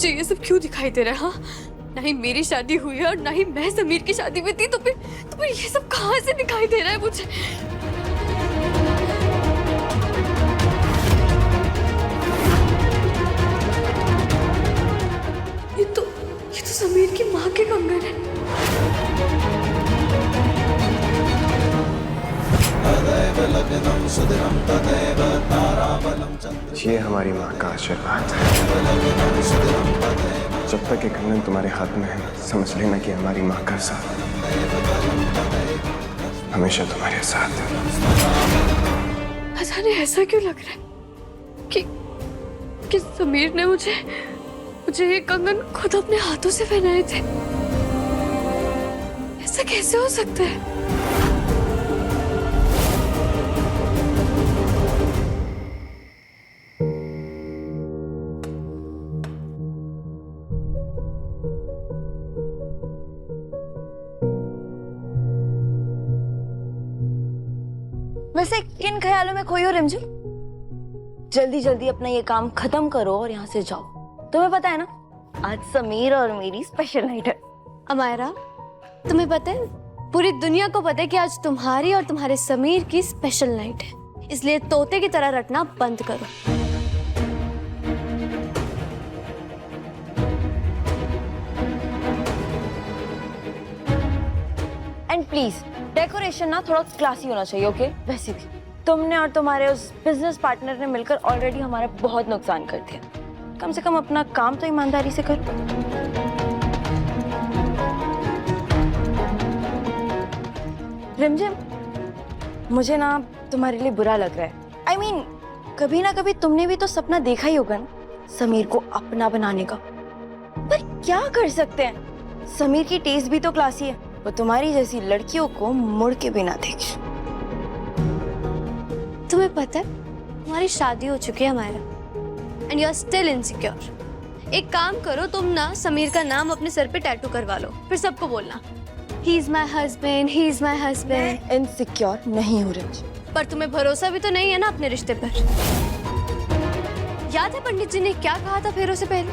मुझे ये सब क्यों दिखाई दे रहा है? हाँ, ना ही मेरी शादी हुई है और ना ही मैं समीर की शादी में थी, तो फिर ये सब कहाँ से दिखाई दे रहा है मुझे? ये तो समीर की माँ के कंगन है। ये हमारी माँ का आशीर्वाद है। जब तक ये कंगन तुम्हारे हाथ में है, समझ लेना कि हमारी माँ का साथ हमेशा तुम्हारे साथ है। पता नहीं ऐसा क्यों लग रहा है कि समीर ने मुझे ये कंगन खुद अपने हाथों से पहनाए थे। ऐसा कैसे हो सकता है? वैसे किन ख्यालों में खोई हो रिमझिम? जल्दी जल्दी अपना ये काम खत्म करो और यहाँ से जाओ। तुम्हें पता है ना, आज समीर और मेरी स्पेशल नाइट है। अमायरा, तुम्हें पता है, पूरी दुनिया को पता है कि आज तुम्हारी और तुम्हारे समीर की स्पेशल नाइट है, इसलिए तोते की तरह रटना बंद करो। एंड प्लीज डेकोरेशन ना थोड़ा क्लासी होना चाहिए, ओके? वैसे भी तुमने और तुम्हारे उस बिजनेस पार्टनर ने मिलकर ऑलरेडी हमारा बहुत नुकसान कर दिया। कम से कम अपना काम तो ईमानदारी से करो। रिमझिम, मुझे ना तुम्हारे लिए बुरा लग रहा है। I mean, कभी ना कभी तुमने भी तो सपना देखा ही होगा ना, समीर को अपना बनाने का। पर क्या कर सकते हैं, समीर की टेस्ट भी तो क्लासी है। वो तुम्हारी जैसी लड़कियों को मुड़ के भी ना देखे। तुम्हें पता है, तुम्हारी शादी हो चुकी है हमारा, and you are still insecure. एक काम करो, तुम ना समीर का नाम अपने सर पे टैटू करवा लो, फिर सबको बोलना he is my husband, he is my husband. Insecure नहीं हो रही। पर तुम्हें भरोसा भी तो नहीं है ना अपने रिश्ते पर। याद है पंडित जी ने क्या कहा था फेरों से पहले?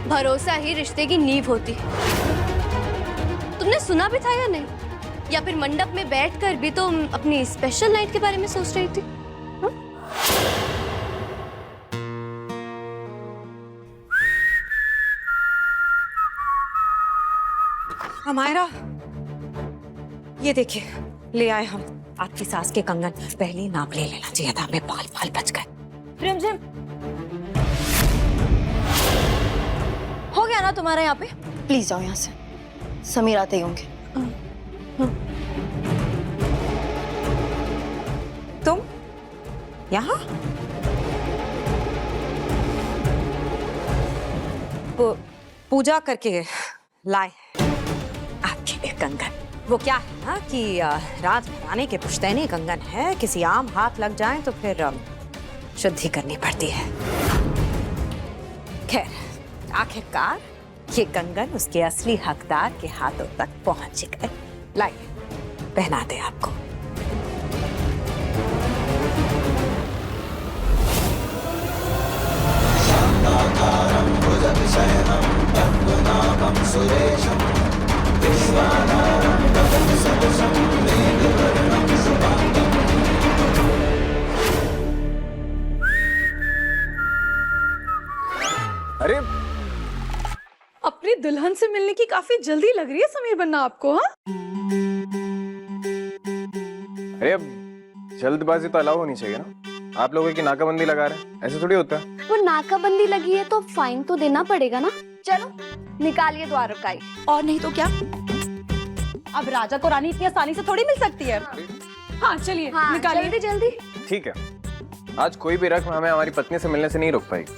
भरोसा ही रिश्ते की नींव होती है। तुमने सुना भी था या नहीं? या फिर मंडप में बैठकर भी तुम अपनी स्पेशल नाइट के बारे में सोच रही थी? अमायरा, ये देखिए, ले आए हम आपकी सास के कंगन। पहले नाप ले लेना चाहिए था, हमें बाल बच गए। रिमझिम, हो गया ना तुम्हारा यहाँ पे? प्लीज जाओ यहाँ से, समीर आते ही होंगे। तुम यहाँ? पूजा करके लाए आपके लिए कंगन। वो क्या है ना कि राजघराने के पुश्तैनी कंगन है, किसी आम हाथ लग जाए तो फिर शुद्धि करनी पड़ती है। खैर, आखिरकार ये कंगन उसके असली हकदार के हाथों तक पहुंच गए। लाइए, पहना दे आपको। अरे, अपनी दुल्हन से मिलने की काफी जल्दी लग रही है समीर बन्ना आपको। हाँ, अरे अब जल्दबाजी तो अलाउ होनी चाहिए ना। आप लोगों की नाकाबंदी लगा रहे हैं, ऐसे थोड़ी होता है। वो नाकाबंदी लगी है तो फाइन तो देना पड़ेगा ना। चलो निकालिए द्वारकाई। और नहीं तो क्या, अब राजा को रानी इतनी आसानी से थोड़ी मिल सकती है। हाँ चलिए, हाँ, निकालिए जल्दी जल्दी। ठीक है, आज कोई भी रस्म हमें हमारी पत्नी से मिलने से नहीं रोक पाएगी।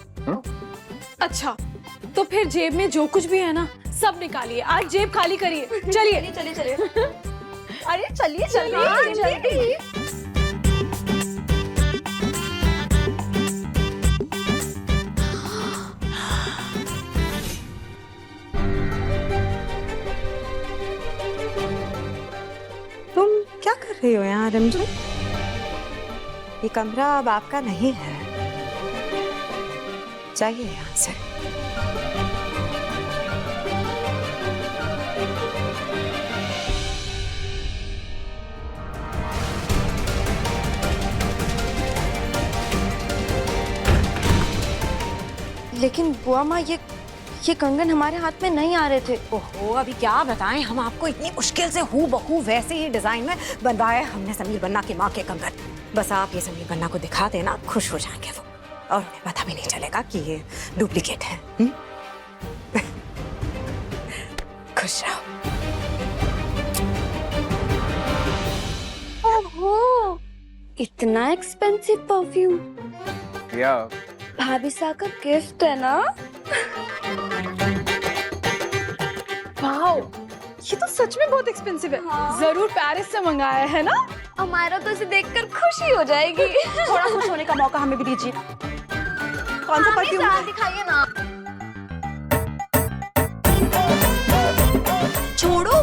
अच्छा, तो फिर जेब में जो कुछ भी है ना, सब निकालिए। आज जेब खाली करिए। चलिए चलिए चलिए। अरे चलिए चलिए जल्दी। तुम क्या कर रही हो यहाँ रिमझिम? ये कमरा अब आपका नहीं है, जाइए यहाँ से। लेकिन बुआ माँ, ये कंगन हमारे हाथ में नहीं आ रहे थे। ओहो, अभी क्या बताएं हम आपको, इतनी मुश्किल से हूबहू वैसे ही डिजाइन में बनवाया हमने समीर बन्ना की माँ के कंगन। बस आप ये समीर बन्ना को दिखा देना, खुश हो जाएंगे वो, और उन्हें पता भी नहीं चलेगा कि ये डुप्लीकेट है। खुश रहो। ओहो, इतना एक्सपेंसिव परफ्यूम। या भाभी साहब का गिफ्ट है ना? वाओ, ये तो सच में बहुत एक्सपेंसिव है। जरूर पेरिस से मंगाया है ना? हमारा तो इसे देखकर खुशी हो जाएगी। थोड़ा खुश होने का मौका हमें भी दीजिए। कौन सा परफ्यूम है? दिखाइए ना। छोड़ो।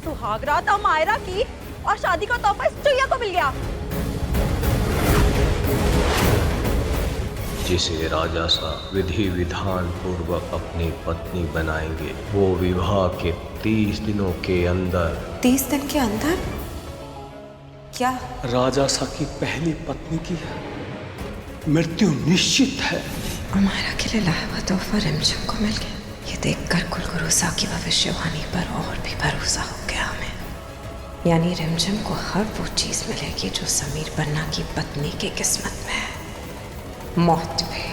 सुहागरात मायरा की और शादी का तोहफा इस चुईया को मिल गया। जिसे राजा सा विधि विधान पूर्वक अपनी पत्नी बनाएंगे, वो विवाह के 30 दिनों के अंदर 30 दिन के अंदर? क्या? राजा सा की पहली पत्नी की मृत्यु निश्चित है। मायरा के लिए लाया हुआ तोहफा रिमझिम को मिल गया। ये देखकर कुलगुरु सा की भविष्यवाणी पर और भी भरोसा हो गया हमें। यानी रिमझिम को हर वो चीज मिलेगी जो समीर बन्ना की पत्नी की किस्मत में है, मौत भी।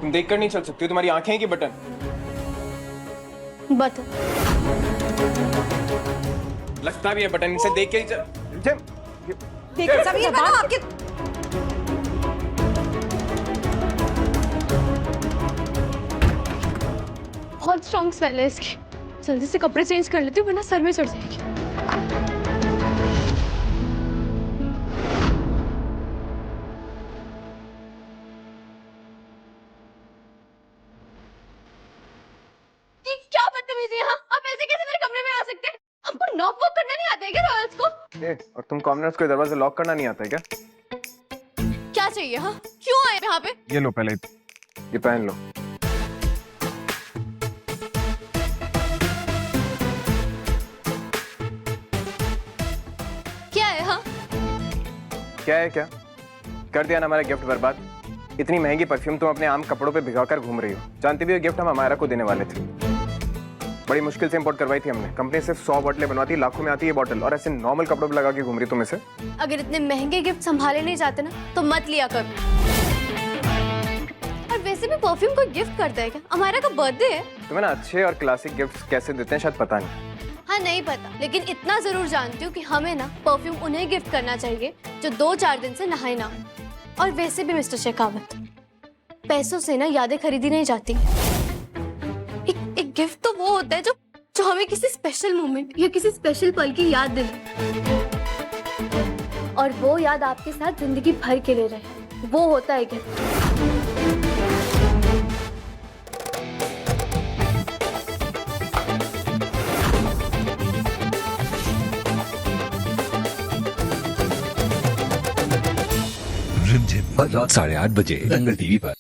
तुम देखकर नहीं चल सकती हो, तुम्हारी आंखें हैं कि बटन? बटन लगता भी है बटन, इसे देख के ही चल। देखिए समीर बन्ना आपके बहुत स्ट्रॉन्ग स्मेल है इसकी। जल्दी से कपड़े चेंज कर लेती हूँ वरना सर में चढ़ जाएगी। ये क्या बदतमीजी है? आप ऐसे कैसे मेरे कमरे में आ सकते हैं? हमको नॉक वॉक करना नहीं आता है क्या रॉयल्स को? और तुम कॉमनर्स को दरवाजा लॉक करना नहीं आता है क्या? क्या चाहिए? हाँ, क्यों आए यहाँ पे? ये लो, पहले ये पहन लो। क्या है? हाँ, क्या है? क्या कर दिया ना हमारा गिफ्ट बर्बाद। इतनी महंगी परफ्यूम तुम अपने आम कपड़ों पे भिगाकर घूम रही हो। जानती भी हो गिफ्ट हम हमारा को देने वाले थे। बड़ी मुश्किल से इंपोर्ट करवाई थी हमने। कंपनी सिर्फ 100 बोतलें बनवाती, लाखों में आती है बोतल, और ऐसे नॉर्मल कपड़ों पे लगा के घूम रही तुम इसे। अगर इतने महंगे गिफ्ट संभाले नहीं जाते ना तो मत लिया करो। और वैसे भी परफ्यूम कोई गिफ्ट करता है क्या? हमारा का बर्थडे है। तुम्हें ना अच्छे और क्लासिक गिफ्ट कैसे देते हैं शायद पता नहीं। हाँ, नहीं पता, लेकिन इतना जरूर जानती हूँ कि हमें ना परफ्यूम उन्हें गिफ्ट करना चाहिए जो 2-4 दिन से नहाए ना हो। और वैसे भी मिस्टर शेखावत, पैसों से ना यादें खरीदी नहीं जाती। एक गिफ्ट तो वो होता है जो हमें किसी स्पेशल मोमेंट या किसी स्पेशल पल की याद दिलाए, और वो याद आपके साथ जिंदगी भर के लिए रहे। वो होता है गिफ्ट। रिमझिम रात 8:30 बजे दंगल टीवी पर।